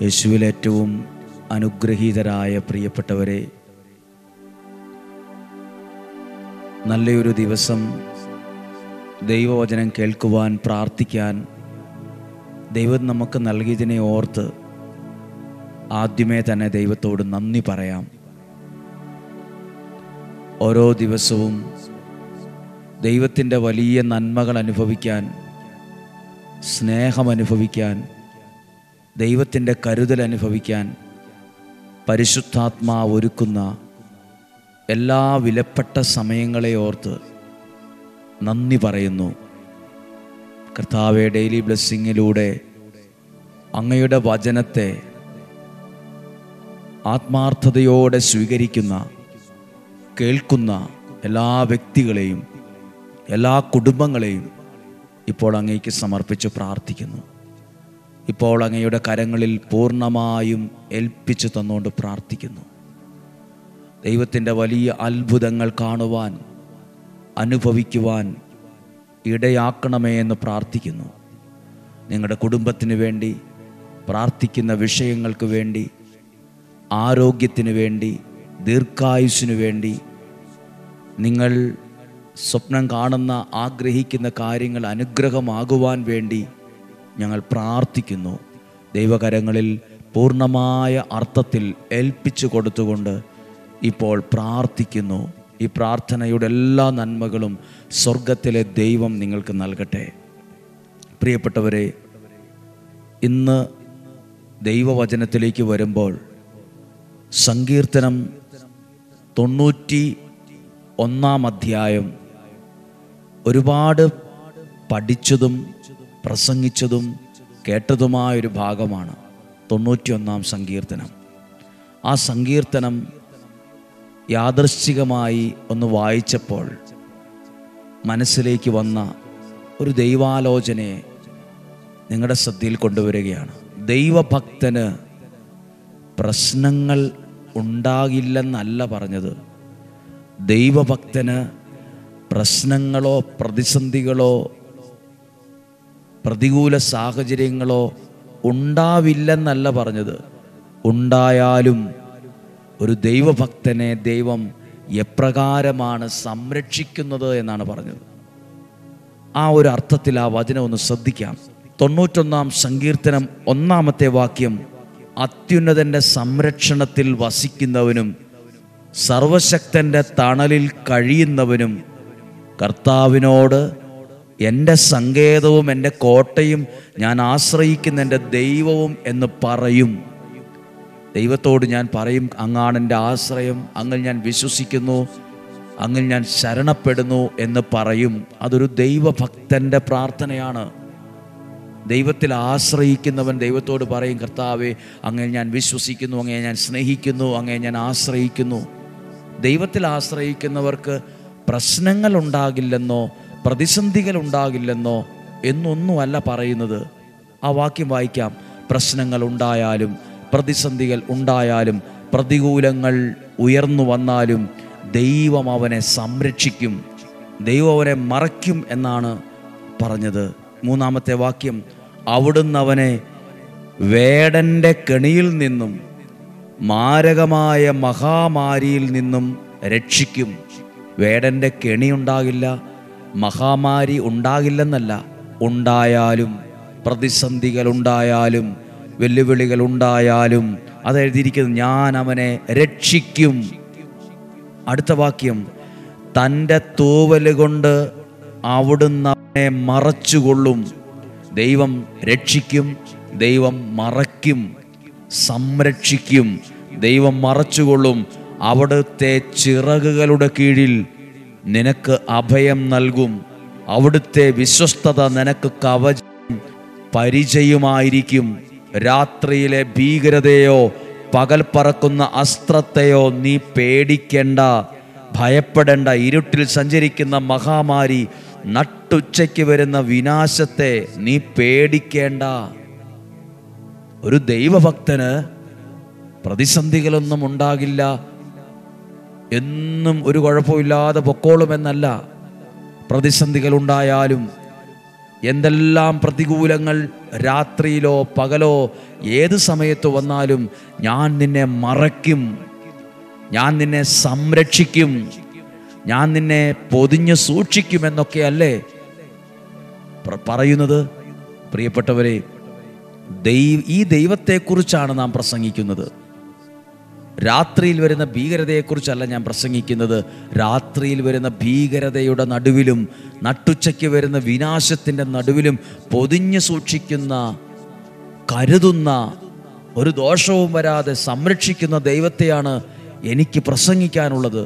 യേശുവിൽ ഏറ്റവും അനുഗ്രഹീതരായ പ്രിയപ്പെട്ടവരെ, നല്ലൊരു ദിവസം ദൈവവചനം കേൾക്കുവാൻ, പ്രാർത്ഥിക്കാൻ ദൈവം നമുക്ക് നൽകിയതിനെ ഓർത്ത് ആദ്യമേ തന്നെ ദൈവത്തോട് നന്ദി പറയാം. ഓരോ ദിവസവും ദൈവത്തിൻ്റെ വലിയ നന്മകൾ അനുഭവിക്കാൻ, സ്നേഹം അനുഭവിക്കാൻ, ദൈവത്തിൻ്റെ കരുതൽ അനുഭവിക്കാൻ പരിശുദ്ധാത്മാവ് ഒരുക്കുന്ന എല്ലാ വിലപ്പെട്ട സമയങ്ങളെ ഓർത്ത് നന്ദി പറയുന്നു. കർത്താവേ, ഡെയിലി ബ്ലെസ്സിങ്ങിലൂടെ അങ്ങയുടെ വചനത്തെ ആത്മാർത്ഥതയോടെ സ്വീകരിക്കുന്ന, കേൾക്കുന്ന എല്ലാ വ്യക്തികളെയും, എല്ലാ കുടുംബങ്ങളെയും ഇപ്പോൾ അങ്ങേക്ക് സമർപ്പിച്ച് പ്രാർത്ഥിക്കുന്നു. ഇപ്പോൾ അങ്ങയുടെ കരങ്ങളിൽ പൂർണ്ണമായും ഏൽപ്പിച്ചു തന്നുകൊണ്ട് പ്രാർത്ഥിക്കുന്നു. ദൈവത്തിൻ്റെ വലിയ അത്ഭുതങ്ങൾ കാണുവാൻ, അനുഭവിക്കുവാൻ ഇടയാക്കണമേ എന്ന് പ്രാർത്ഥിക്കുന്നു. നിങ്ങളുടെ കുടുംബത്തിന് വേണ്ടി പ്രാർത്ഥിക്കുന്ന വിഷയങ്ങൾക്ക് വേണ്ടി, ആരോഗ്യത്തിന് വേണ്ടി, ദീർഘായുസ്സിനു വേണ്ടി, നിങ്ങൾ സ്വപ്നം കാണുന്ന, ആഗ്രഹിക്കുന്ന കാര്യങ്ങൾ അനുഗ്രഹമാകുവാൻ വേണ്ടി ഞങ്ങൾ പ്രാർത്ഥിക്കുന്നു. ദൈവകരങ്ങളിൽ പൂർണ്ണമായ അർത്ഥത്തിൽ ഏൽപ്പിച്ചു കൊടുത്തുകൊണ്ട് ഇപ്പോൾ പ്രാർത്ഥിക്കുന്നു. ഈ പ്രാർത്ഥനയുടെ എല്ലാ നന്മകളും സ്വർഗത്തിലെ ദൈവം നിങ്ങൾക്ക് നൽകട്ടെ. പ്രിയപ്പെട്ടവരെ, ഇന്ന് ദൈവവചനത്തിലേക്ക് വരുമ്പോൾ സങ്കീർത്തനം 91 അധ്യായം ഒരുപാട് പഠിച്ചതും പ്രസംഗിച്ചതും കേട്ടതുമായൊരു ഭാഗമാണ് 91 സങ്കീർത്തനം. ആ സങ്കീർത്തനം യാദൃശ്ചികമായി ഒന്ന് വായിച്ചപ്പോൾ മനസ്സിലേക്ക് വന്ന ഒരു ദൈവാലോചനയെ നിങ്ങളുടെ ശ്രദ്ധയിൽ കൊണ്ടുവരികയാണ്. ദൈവഭക്തന് പ്രശ്നങ്ങൾ ഉണ്ടാകില്ലെന്നല്ല പറഞ്ഞത്. ദൈവഭക്തന് പ്രശ്നങ്ങളോ പ്രതിസന്ധികളോ പ്രതികൂല സാഹചര്യങ്ങളോ ഉണ്ടാവില്ലെന്നല്ല പറഞ്ഞത്. ഉണ്ടായാലും ഒരു ദൈവഭക്തനെ ദൈവം എപ്രകാരമാണ് സംരക്ഷിക്കുന്നത് എന്നാണ് പറഞ്ഞത്. ആ ഒരു അർത്ഥത്തിൽ ആ വചനം ഒന്ന് ശ്രദ്ധിക്കാം. 91 സങ്കീർത്തനം 1 വാക്യം, അത്യുന്നതൻ്റെ സംരക്ഷണത്തിൽ വസിക്കുന്നവനും സർവശക്തൻ്റെ തണലിൽ കഴിയുന്നവനും കർത്താവിനോട്, എൻ്റെ സങ്കേതവും എൻ്റെ കോട്ടയും ഞാൻ ആശ്രയിക്കുന്ന എൻ്റെ ദൈവവും എന്ന് പറയും. ദൈവത്തോട് ഞാൻ പറയും, അങ്ങാണ് എൻ്റെ ആശ്രയം, അങ്ങിൽ ഞാൻ വിശ്വസിക്കുന്നു, അങ്ങിൽ ഞാൻ ശരണപ്പെടുന്നു എന്ന് പറയും. അതൊരു ദൈവഭക്തൻ്റെ പ്രാർത്ഥനയാണ്. ദൈവത്തിൽ ആശ്രയിക്കുന്നവൻ ദൈവത്തോട് പറയും, കർത്താവേ, അങ്ങേ ഞാൻ വിശ്വസിക്കുന്നു, അങ്ങേ ഞാൻ സ്നേഹിക്കുന്നു, അങ്ങേ ഞാൻ ആശ്രയിക്കുന്നു. ദൈവത്തിൽ ആശ്രയിക്കുന്നവർക്ക് പ്രശ്നങ്ങൾ ഉണ്ടാകില്ലെന്നോ പ്രതിസന്ധികൾ ഉണ്ടാകില്ലെന്നോ എന്നൊന്നുമല്ല പറയുന്നത്. ആ വാക്യം വായിക്കാം. പ്രശ്നങ്ങൾ ഉണ്ടായാലും, പ്രതിസന്ധികൾ ഉണ്ടായാലും, പ്രതികൂലങ്ങൾ ഉയർന്നു വന്നാലും ദൈവം അവനെ സംരക്ഷിക്കും, ദൈവം അവനെ മറയ്ക്കും എന്നാണ് പറഞ്ഞത്. 3 വാക്യം, അവിടുന്ന് അവനെ വേടൻ്റെ കെണിയിൽ നിന്നും മാരകമായ മഹാമാരിയിൽ നിന്നും രക്ഷിക്കും. വേടൻ്റെ കെണി ഉണ്ടാകില്ല, മഹാമാരി ഉണ്ടാകില്ലെന്നല്ല. ഉണ്ടായാലും, പ്രതിസന്ധികൾ ഉണ്ടായാലും, വെല്ലുവിളികൾ ഉണ്ടായാലും അതെഴുതിയിരിക്കുന്നത്, ഞാൻ അവനെ രക്ഷിക്കും. അടുത്ത വാക്യം, തൻ്റെ തൂവല് കൊണ്ട് അവിടുന്ന് അവനെ മറച്ചുകൊള്ളും. ദൈവം രക്ഷിക്കും, ദൈവം മറയ്ക്കും, സംരക്ഷിക്കും, ദൈവം മറച്ചുകൊള്ളും. അവിടുത്തെ ചിറകുകളുടെ കീഴിൽ നിനക്ക് അഭയം നൽകും. അവിടുത്തെ വിശ്വസ്തത നിനക്ക് കവചം പരിചയമായിരിക്കും. രാത്രിയിലെ ഭീകരതയോ പകൽ പറക്കുന്ന അസ്ത്രത്തെയോ നീ പേടിക്കേണ്ട, ഭയപ്പെടേണ്ട. ഇരുട്ടിൽ സഞ്ചരിക്കുന്ന മഹാമാരി, നട്ടുച്ചയ്ക്ക് വരുന്ന വിനാശത്തെ നീ പേടിക്കേണ്ട. ഒരു ദൈവഭക്തന് പ്രതിസന്ധികളൊന്നും ഉണ്ടാകില്ല, എന്നും ഒരു കുഴപ്പമില്ലാതെ പൊക്കോളുമെന്നല്ല. പ്രതിസന്ധികൾ ഉണ്ടായാലും, എന്തെല്ലാം പ്രതികൂലങ്ങൾ രാത്രിയിലോ പകലോ ഏത് സമയത്ത് വന്നാലും ഞാൻ നിന്നെ മറയ്ക്കും, ഞാൻ നിന്നെ സംരക്ഷിക്കും, ഞാൻ നിന്നെ പൊതിഞ്ഞ് സൂക്ഷിക്കുമെന്നൊക്കെയല്ലേ പറയുന്നത്? പ്രിയപ്പെട്ടവരെ, ഈ ദൈവത്തെക്കുറിച്ചാണ് നാം പ്രസംഗിക്കുന്നത്. രാത്രിയിൽ വരുന്ന ഭീകരതയെക്കുറിച്ചല്ല ഞാൻ പ്രസംഗിക്കുന്നത്. രാത്രിയിൽ വരുന്ന ഭീകരതയുടെ നടുവിലും നട്ടുച്ചയ്ക്ക് വരുന്ന വിനാശത്തിൻ്റെ നടുവിലും പൊതിഞ്ഞു സൂക്ഷിക്കുന്ന, കരുതുന്ന, ഒരു ദോഷവും വരാതെ സംരക്ഷിക്കുന്ന ദൈവത്തെയാണ് എനിക്ക് പ്രസംഗിക്കാനുള്ളത്,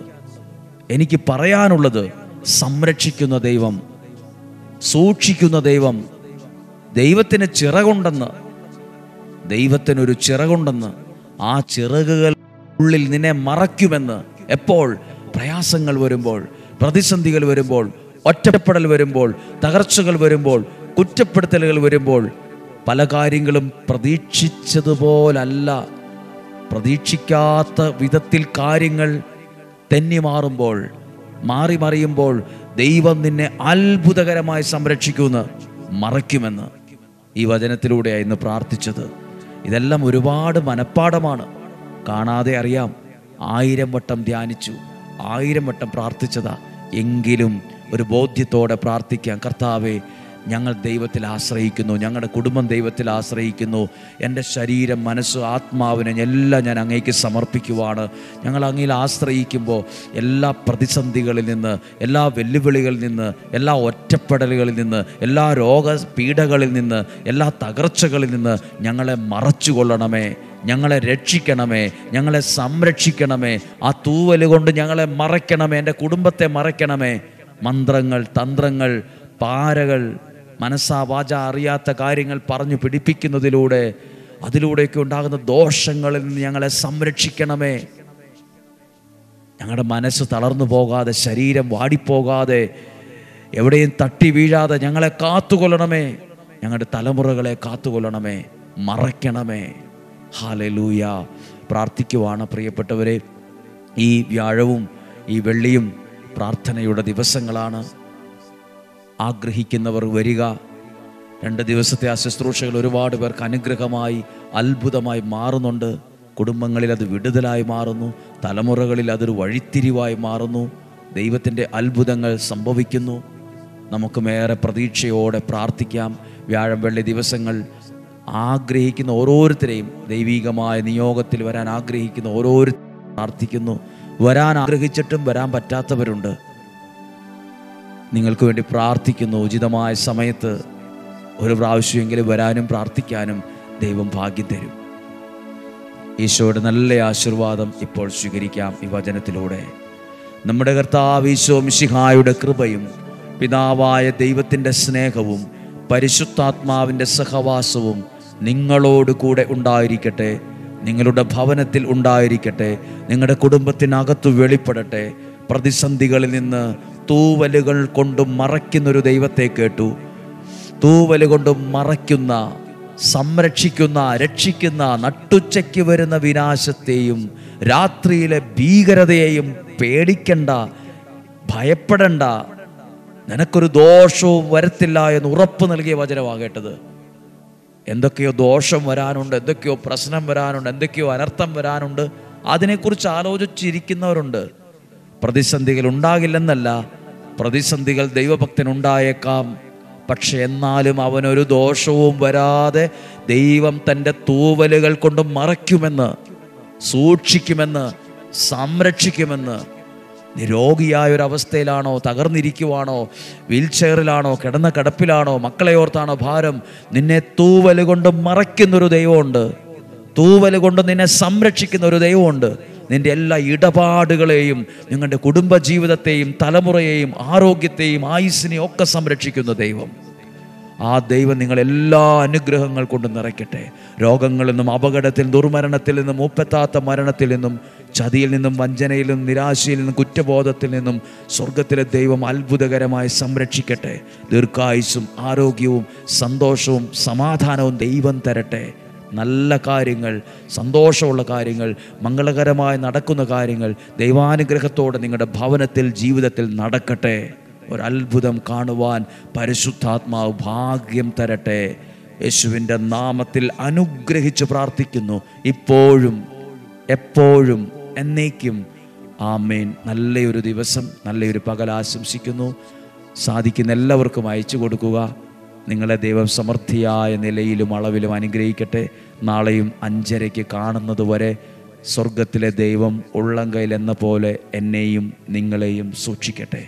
എനിക്ക് പറയാനുള്ളത്. സംരക്ഷിക്കുന്ന ദൈവം, സൂക്ഷിക്കുന്ന ദൈവം. ദൈവത്തിന് ചിറകുണ്ടെന്ന്, ദൈവത്തിനൊരു ചിറകുണ്ടെന്ന്. ആ ചിറകുകൾ ഉള്ളിൽ നിന്നെ മറയ്ക്കുമെന്ന്. എപ്പോൾ? പ്രയാസങ്ങൾ വരുമ്പോൾ, പ്രതിസന്ധികൾ വരുമ്പോൾ, ഒറ്റപ്പെടൽ വരുമ്പോൾ, തകർച്ചകൾ വരുമ്പോൾ, കുറ്റപ്പെടുത്തലുകൾ വരുമ്പോൾ, പല കാര്യങ്ങളും പ്രതീക്ഷിച്ചതുപോലല്ല, പ്രതീക്ഷിക്കാത്ത വിധത്തിൽ കാര്യങ്ങൾ തെന്നി മാറുമ്പോൾ, മാറി മറിയുമ്പോൾ ദൈവം നിന്നെ അത്ഭുതകരമായി സംരക്ഷിക്കുമെന്ന്, മറയ്ക്കുമെന്ന് ഈ വചനത്തിലൂടെയാണ് ഇന്ന് പ്രാർത്ഥിച്ചത്. ഇതെല്ലാം ഒരുപാട് മനപ്പാഠമാണ്, കാണാതെ അറിയാം. 1000 വട്ടം ധ്യാനിച്ചു, 1000 വട്ടം പ്രാർത്ഥിച്ചതാ. എങ്കിലും ഒരു ബോധ്യത്തോടെ പ്രാർത്ഥിക്കാം. കർത്താവേ, ഞങ്ങൾ ദൈവത്തിൽ ആശ്രയിക്കുന്നു, ഞങ്ങളുടെ കുടുംബം ദൈവത്തിൽ ആശ്രയിക്കുന്നു. എൻ്റെ ശരീരം, മനസ്സ്, ആത്മാവിനെ എല്ലാം ഞാൻ അങ്ങേക്ക് സമർപ്പിക്കുവാണ്. ഞങ്ങൾ അങ്ങയിൽ ആശ്രയിക്കുമ്പോൾ എല്ലാ പ്രതിസന്ധികളിൽ നിന്ന്, എല്ലാ വെല്ലുവിളികളിൽ നിന്ന്, എല്ലാ ഒറ്റപ്പെടലുകളിൽ നിന്ന്, എല്ലാ രോഗപീഠകളിൽ നിന്ന്, എല്ലാ തകർച്ചകളിൽ നിന്ന് ഞങ്ങളെ മറച്ചുകൊള്ളണമേ, ഞങ്ങളെ രക്ഷിക്കണമേ, ഞങ്ങളെ സംരക്ഷിക്കണമേ. ആ തൂവല് കൊണ്ട് ഞങ്ങളെ മറയ്ക്കണമേ, എൻ്റെ കുടുംബത്തെ മറയ്ക്കണമേ. മന്ത്രങ്ങൾ, തന്ത്രങ്ങൾ, പാരകൾ, മനസ്സാ വാച അറിയാത്ത കാര്യങ്ങൾ പറഞ്ഞു പിടിപ്പിക്കുന്നതിലൂടെ, അതിലൂടെയൊക്കെ ഉണ്ടാകുന്ന ദോഷങ്ങളിൽ നിന്ന് ഞങ്ങളെ സംരക്ഷിക്കണമേ. ഞങ്ങളുടെ മനസ്സ് തളർന്നു പോകാതെ, ശരീരം വാടിപ്പോകാതെ, എവിടെയും തട്ടി വീഴാതെ ഞങ്ങളെ കാത്തുകൊള്ളണമേ. ഞങ്ങളുടെ തലമുറകളെ കാത്തുകൊള്ളണമേ, മറയ്ക്കണമേ. ഹല്ലേലൂയ. പ്രാർത്ഥിക്കുവാണ് പ്രിയപ്പെട്ടവരെ. ഈ വ്യാഴവും ഈ വെള്ളിയും പ്രാർത്ഥനയുടെ ദിവസങ്ങളാണ്. ആഗ്രഹിക്കുന്നവർ വരിക. 2 ദിവസത്തെ ആ ശുശ്രൂഷകൾ ഒരുപാട് പേർക്ക് അനുഗ്രഹമായി, അത്ഭുതമായി മാറുന്നുണ്ട്. കുടുംബങ്ങളിൽ അത് വിടുതലായി മാറുന്നു, തലമുറകളിൽ അതൊരു വഴിത്തിരിവായി മാറുന്നു. ദൈവത്തിൻ്റെ അത്ഭുതങ്ങൾ സംഭവിക്കുന്നു. നമുക്കുമേറെ പ്രതീക്ഷയോടെ പ്രാർത്ഥിക്കാം. വ്യാഴം വെള്ളി ദിവസങ്ങൾ ആഗ്രഹിക്കുന്ന ഓരോരുത്തരെയും, ദൈവികമായ നിയോഗത്തിൽ വരാൻ ആഗ്രഹിക്കുന്ന ഓരോരുത്തരും പ്രാർത്ഥിക്കുന്നു. വരാൻ ആഗ്രഹിച്ചിട്ടും വരാൻ പറ്റാത്തവരുണ്ട്. നിങ്ങൾക്ക് വേണ്ടി പ്രാർത്ഥിക്കുന്നു. ഉചിതമായ സമയത്ത് ഒരു പ്രാവശ്യമെങ്കിലും വരാനും പ്രാർത്ഥിക്കാനും ദൈവം ഭാഗ്യം തരും. ഈശോയുടെ നല്ല ആശീർവാദം ഇപ്പോൾ സ്വീകരിക്കാം ഈ വചനത്തിലൂടെ. നമ്മുടെ കർത്താവ് ഈശോ മിശിഹായുടെ കൃപയും പിതാവായ ദൈവത്തിൻ്റെ സ്നേഹവും പരിശുദ്ധാത്മാവിൻ്റെ സഹവാസവും നിങ്ങളോട് കൂടെ ഉണ്ടായിരിക്കട്ടെ, നിങ്ങളുടെ ഭവനത്തിൽ ഉണ്ടായിരിക്കട്ടെ, നിങ്ങളുടെ കുടുംബത്തിനകത്ത് വെളിപ്പെടട്ടെ. പ്രതിസന്ധികളിൽ നിന്ന് തൂവലുകൾ കൊണ്ട് മറയ്ക്കുന്നൊരു ദൈവത്തെ കേട്ടു. തൂവല് കൊണ്ട് മറയ്ക്കുന്ന, സംരക്ഷിക്കുന്ന, രക്ഷിക്കുന്ന, നട്ടുച്ചയ്ക്ക് വരുന്ന വിനാശത്തെയും രാത്രിയിലെ ഭീകരതയെയും പേടിക്കണ്ട, ഭയപ്പെടണ്ട. നിനക്കൊരു ദോഷവും വരത്തില്ല എന്ന് ഉറപ്പ് നൽകിയ വചനമാകേണ്ടത്. എന്തൊക്കെയോ ദോഷം വരാനുണ്ട്, എന്തൊക്കെയോ പ്രശ്നം വരാനുണ്ട്, എന്തൊക്കെയോ അനർത്ഥം വരാനുണ്ട്. അതിനെക്കുറിച്ച് ആലോചിച്ചിരിക്കുന്നവരുണ്ട്. പ്രതിസന്ധികൾ ഉണ്ടാകില്ലെന്നല്ല, പ്രതിസന്ധികൾ ദൈവഭക്തനുണ്ടായേക്കാം. പക്ഷെ എന്നാലും അവനൊരു ദോഷവും വരാതെ ദൈവം തൻ്റെ തൂവലുകൾ കൊണ്ട് മറയ്ക്കുമെന്ന്, സൂക്ഷിക്കുമെന്ന്, സംരക്ഷിക്കുമെന്ന്. നീ രോഗിയായൊരവസ്ഥയിലാണോ, തകർന്നിരിക്കുവാണോ, വീൽ ചെയറിലാണോ, കിടന്ന കിടപ്പിലാണോ, മക്കളെ ഓർത്താണോ ഭാരം, നിന്നെ തൂവല് കൊണ്ട് മറയ്ക്കുന്നൊരു ദൈവമുണ്ട്. തൂവല് കൊണ്ട് നിന്നെ സംരക്ഷിക്കുന്ന ഒരു ദൈവമുണ്ട്. നിന്റെ എല്ലാ ഇടപാടുകളെയും, നിങ്ങളുടെ കുടുംബജീവിതത്തെയും, തലമുറയെയും, ആരോഗ്യത്തെയും, ആയുസ്സിനെയും ഒക്കെ സംരക്ഷിക്കുന്ന ദൈവം. ആ ദൈവം നിങ്ങളെല്ലാ അനുഗ്രഹങ്ങൾ കൊണ്ട് നിറയ്ക്കട്ടെ. രോഗങ്ങളിൽ നിന്നും, അപകടത്തിൽ, ദുർമരണത്തിൽ നിന്നും, മൂപ്പെത്താത്ത മരണത്തിൽ നിന്നും, ചതിയിൽ നിന്നും, വഞ്ചനയിൽ നിന്നും, നിരാശയിൽ നിന്നും, കുറ്റബോധത്തിൽ നിന്നും സ്വർഗത്തിലെ ദൈവം അത്ഭുതകരമായി സംരക്ഷിക്കട്ടെ. ദീർഘായുസ്സും ആരോഗ്യവും സന്തോഷവും സമാധാനവും ദൈവം തരട്ടെ. നല്ല കാര്യങ്ങൾ, സന്തോഷമുള്ള കാര്യങ്ങൾ, മംഗളകരമായി നടക്കുന്ന കാര്യങ്ങൾ ദൈവാനുഗ്രഹത്തോടെ നിങ്ങളുടെ ഭവനത്തിൽ, ജീവിതത്തിൽ നടക്കട്ടെ. ഒരത്ഭുതം കാണുവാൻ പരിശുദ്ധാത്മാവ് ഭാഗ്യം തരട്ടെ. യേശുവിൻ്റെ നാമത്തിൽ അനുഗ്രഹിച്ച് പ്രാർത്ഥിക്കുന്നു, ഇപ്പോഴും എപ്പോഴും എന്നേക്കും. ആമേൻ. നല്ലൊരു ദിവസം, നല്ലൊരു പകൽ ആശംസിക്കുന്നു. സാധിക്കുന്ന എല്ലാവർക്കും അയച്ചു കൊടുക്കുക. നിങ്ങളെ ദൈവം സമൃദ്ധിയായ നിലയിലും അളവിലും അനുഗ്രഹിക്കട്ടെ. നാളെയും 5:30 കാണുന്നത് വരെ സ്വർഗത്തിലെ ദൈവം ഉള്ളംകൈയിൽ എന്ന പോലെ എന്നെയും നിങ്ങളെയും സൂക്ഷിക്കട്ടെ.